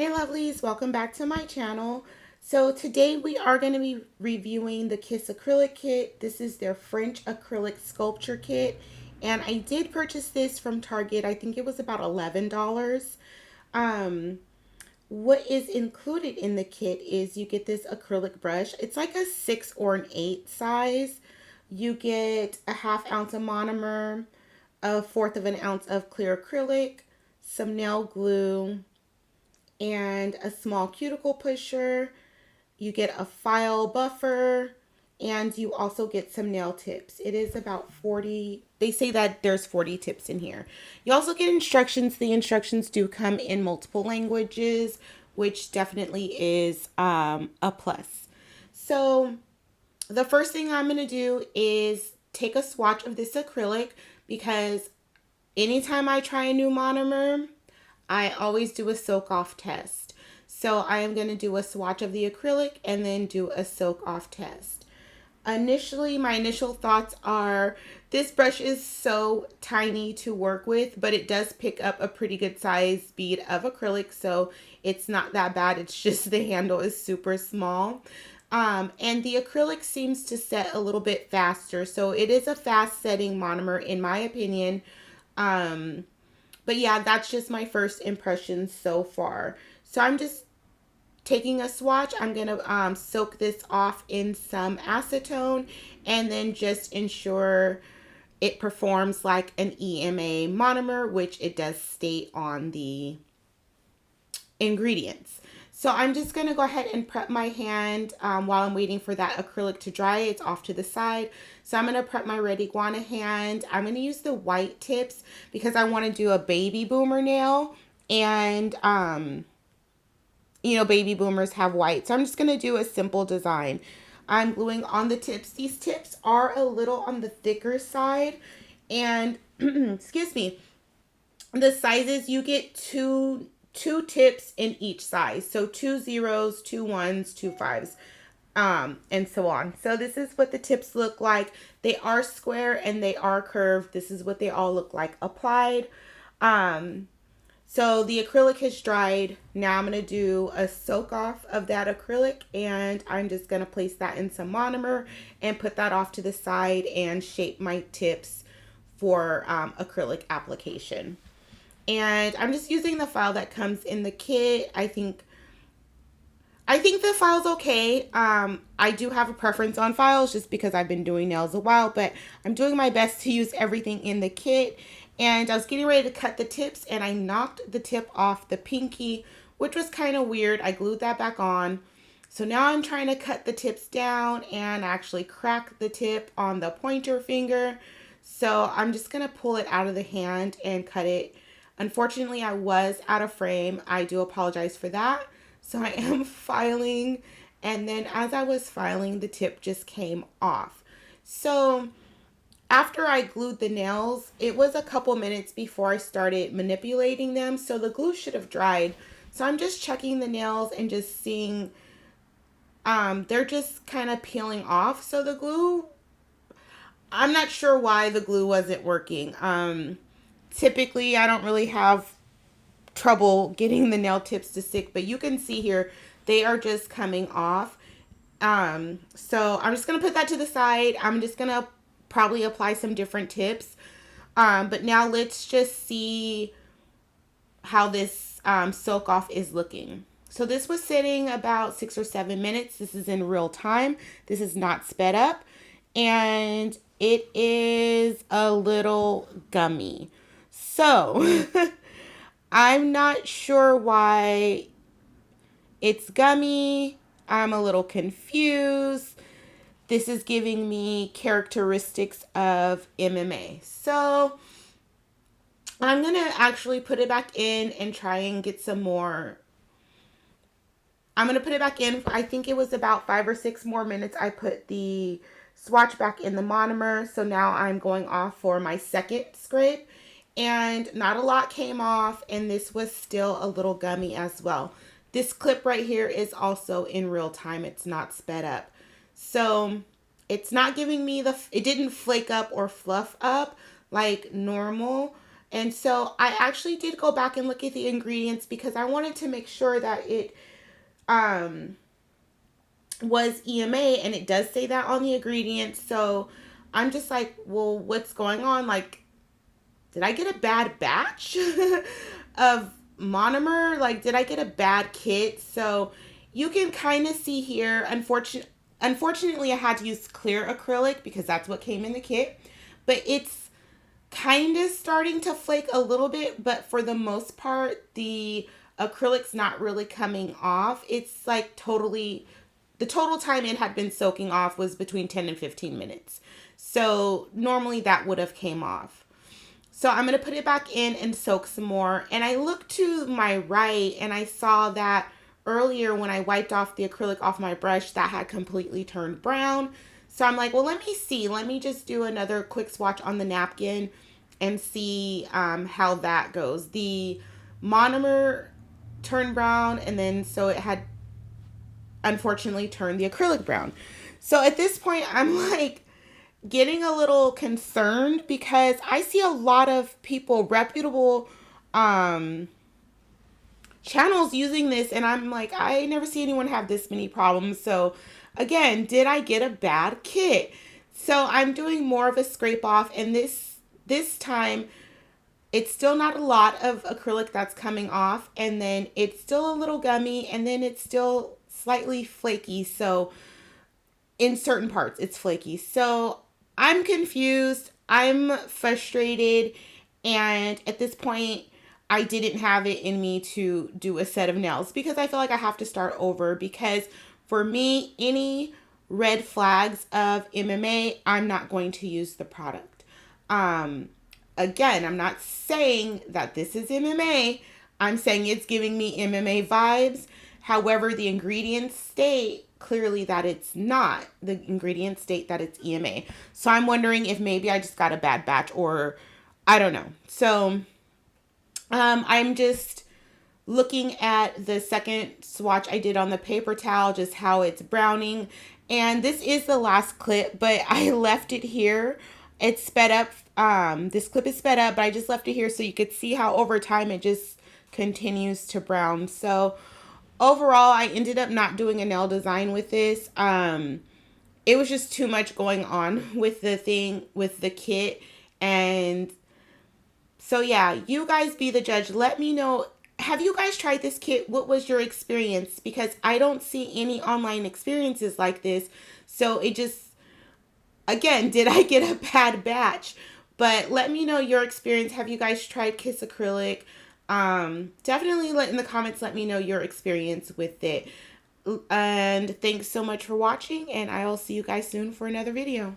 Hey lovelies, welcome back to my channel. So today we are going to be reviewing the Kiss Acrylic Kit. This is their French acrylic sculpture kit. And I did purchase this from Target. I think it was about $11. Um, what is included in the kit is you get this acrylic brush. It's like a 6 or an 8 size. You get a 1/2 ounce of monomer, a 1/4 of an ounce of clear acrylic, some nail glue, and a small cuticle pusher. You get a file buffer, and you also get some nail tips. It is about 40. They say that there's 40 tips in here. You also get instructions. The instructions do come in multiple languages, which definitely is a plus. So the first thing I'm going to do is take a swatch of this acrylic, because anytime I try a new monomer, I always do a soak off test. So I am going to do a swatch of the acrylic and then do a soak off test. Initially, my initial thoughts are this brush is so tiny to work with, but it does pick up a pretty good size bead of acrylic, so it's not that bad. It's just the handle is super small. And the acrylic seems to set a little bit faster, so it is a fast setting monomer in my opinion. But yeah, that's just my first impression so far. So I'm just taking a swatch. I'm going to soak this off in some acetone and then just ensure it performs like an EMA monomer, which it does state on the ingredients. So I'm just going to go ahead and prep my hand while I'm waiting for that acrylic to dry. It's off to the side. So I'm going to prep my red iguana hand. I'm going to use the white tips because I want to do a baby boomer nail. And, you know, baby boomers have white. So I'm just going to do a simple design. I'm gluing on the tips. These tips are a little on the thicker side. And, excuse me, the sizes, you get two tips in each size. So 2 zeros, 2 1s, 2 5s, and so on. So this is what the tips look like. They are square and they are curved. This is what they all look like applied. So the acrylic has dried. Now I'm going to do a soak off of that acrylic, and I'm just going to place that in some monomer and put that off to the side and shape my tips for acrylic application. And I'm just using the file that comes in the kit. I think the file's okay. I do have a preference on files just because I've been doing nails a while, but I'm doing my best to use everything in the kit. And I was getting ready to cut the tips and I knocked the tip off the pinky, which was kind of weird. I glued that back on. So now I'm trying to cut the tips down and actually crack the tip on the pointer finger. So I'm just going to pull it out of the hand and cut it. Unfortunately, I was out of frame. I do apologize for that. So I am filing, and then as I was filing, the tip just came off. So after I glued the nails, it was a couple minutes before I started manipulating them. So the glue should have dried. So I'm just checking the nails and just seeing, they're just kind of peeling off. So the glue, I'm not sure why the glue wasn't working. Typically, I don't really have trouble getting the nail tips to stick, but you can see here, they are just coming off. So I'm just going to put that to the side. I'm just going to probably apply some different tips. But now let's just see how this soak off is looking. So this was sitting about 6 or 7 minutes. This is in real time. This is not sped up. And it is a little gummy. So I'm not sure why it's gummy. I'm a little confused. This is giving me characteristics of MMA. So I'm going to actually put it back in and try and get some more. I'm going to put it back in. I think it was about 5 or 6 more minutes. I put the swatch back in the monomer. So now I'm going off for my second scrape. And not a lot came off, and this was still a little gummy as well. This clip right here is also in real time. It's not sped up. So it's not giving me it didn't flake up or fluff up like normal. And so I actually did go back and look at the ingredients because I wanted to make sure that it was EMA, and it does say that on the ingredients. So I'm just like, well, what's going on? Like, did I get a bad batch of monomer? Like, did I get a bad kit? So you can kind of see here, unfortunately, I had to use clear acrylic because that's what came in the kit. But it's kind of starting to flake a little bit, but for the most part, the acrylic's not really coming off. It's like the total time it had been soaking off was between 10 and 15 minutes. So normally that would have came off. So I'm going to put it back in and soak some more. And I looked to my right and I saw that earlier when I wiped off the acrylic off my brush, that had completely turned brown. So I'm like, well, let me see. Let me just do another quick swatch on the napkin and see how that goes. The monomer turned brown, and then so it had unfortunately turned the acrylic brown. So at this point, I'm like getting a little concerned because I see a lot of people, reputable channels using this, and I'm like, I never see anyone have this many problems. So again, did I get a bad kit? So I'm doing more of a scrape off, and this time it's still not a lot of acrylic that's coming off, and then it's still a little gummy, and then it's still slightly flaky. So in certain parts it's flaky. So I'm confused, I'm frustrated, and at this point I didn't have it in me to do a set of nails because I feel like I have to start over, because for me, any red flags of MMA, I'm not going to use the product. Again, I'm not saying that this is MMA. I'm saying it's giving me MMA vibes. However, the ingredients state clearly that it's not. The ingredients state that it's EMA. So I'm wondering if maybe I just got a bad batch, or I don't know. So I'm just looking at the second swatch I did on the paper towel, just how it's browning. And this is the last clip, but I left it here. It's sped up. This clip is sped up, but I just left it here so you could see how over time it just continues to brown. So overall, I ended up not doing a nail design with this. It was just too much going on with the kit. And so yeah, you guys be the judge. Let me know, have you guys tried this kit? What was your experience? Because I don't see any online experiences like this. So it just, again, did I get a bad batch? But let me know your experience. Have you guys tried Kiss Acrylic? Definitely in the comments, let me know your experience with it. And thanks so much for watching, and I'll see you guys soon for another video.